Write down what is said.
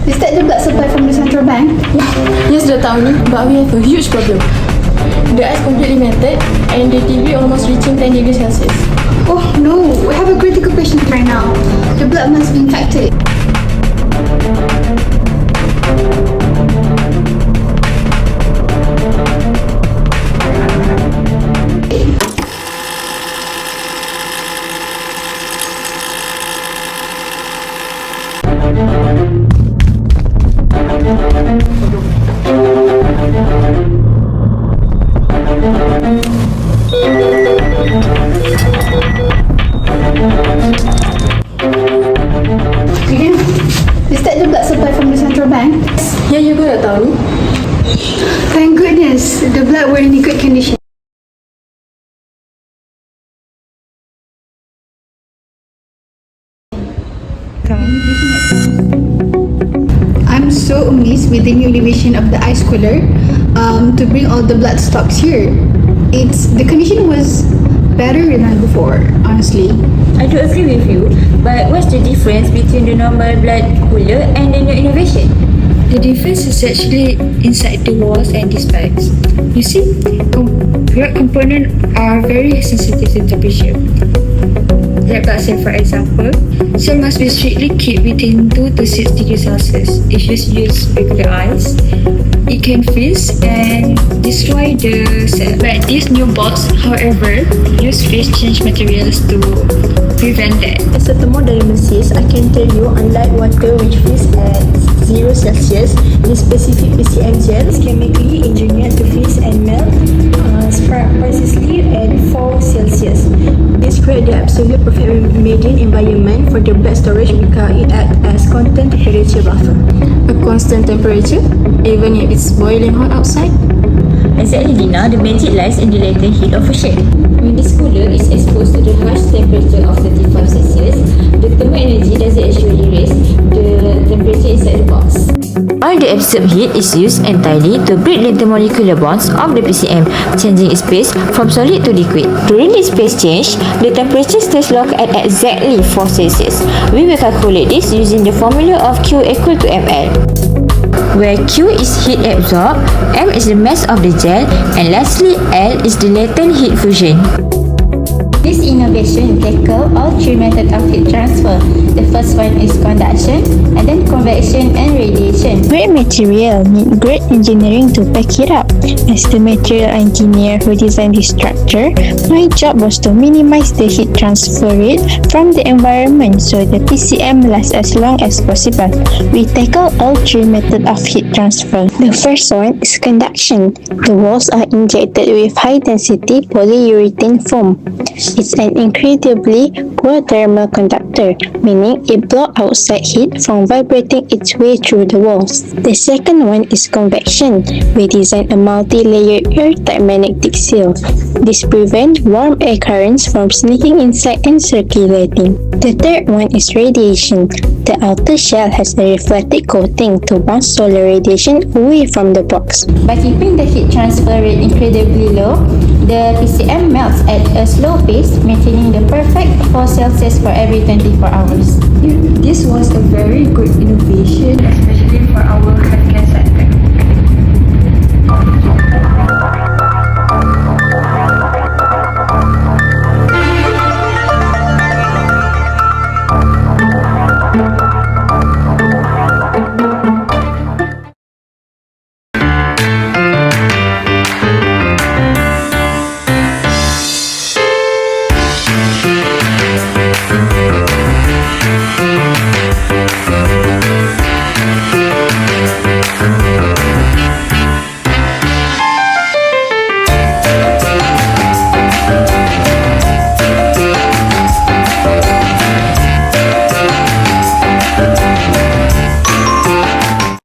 Is that the blood supply from the central bank? Yes, dah tahu ni, but we have a huge problem. The ice completely melted and the TV almost reaching 10 degrees Celsius. Oh no, we have a critical patient right now. The blood must be infected. Is that the blood supply from the central bank? Ya, you dah tahu ni. Thank goodness, the blood were in good condition. I'm so amazed with the new innovation of the ice cooler to bring all the blood stocks here. The condition was better than before, honestly. I do agree with you, but what's the difference between the normal blood cooler and the new innovation? The difference is actually inside the walls and these bags. You see, blood components are very sensitive to temperature. Like I said, for example, cell must be strictly kept within 2 to 6 degrees Celsius. If you use regular ice, it can freeze and destroy the cell. But these new box, however, use phase change materials to prevent that. As a thermodynamicist, I can tell you, unlike water which freezes at 0 Celsius, this specific PCM gel is chemically engineered to freeze and melt precisely at 4 Celsius. This creates the absolute perfect median environment for the blood storage because it acts as constant temperature buffer. A constant temperature, even if it's boiling hot outside. Exactly, Dina. The magic lies in the latent heat of fusion. When this cooler is exposed to the harsh temperature of 35 Celsius, the thermal energy doesn't actually raise the temperature inside the box. All the absorbed heat is used entirely to break the intermolecular bonds of the PCM, changing its phase from solid to liquid. During this phase change, the temperature stays locked at exactly 4 Celsius. We will calculate this using the formula of Q equal to ml, where Q is heat absorbed, M is the mass of the gel, and lastly L is the latent heat fusion. This innovation tackles all three methods of heat transfer. The first one is conduction, and then convection and radiation. Great material need great engineering to pack it up. As the material engineer who designed this structure, my job was to minimize the heat transfer rate from the environment so the PCM lasts as long as possible. We tackle all three methods of heat transfer. The first one is conduction. The walls are injected with high-density polyurethane foam. It's an incredibly poor thermal conductor, meaning it blocks outside heat from vibrating its way through the walls. The second one is convection. We designed a multi-layered airtight magnetic seal. This prevents warm air currents from sneaking inside and circulating. The third one is radiation. The outer shell has a reflective coating to bounce solar radiation away from the box. By keeping the heat transfer rate incredibly low, the PCM melts at a slow pace, maintaining the perfect 4 Celsius for every 24 hours. This was a very good innovation, especially for our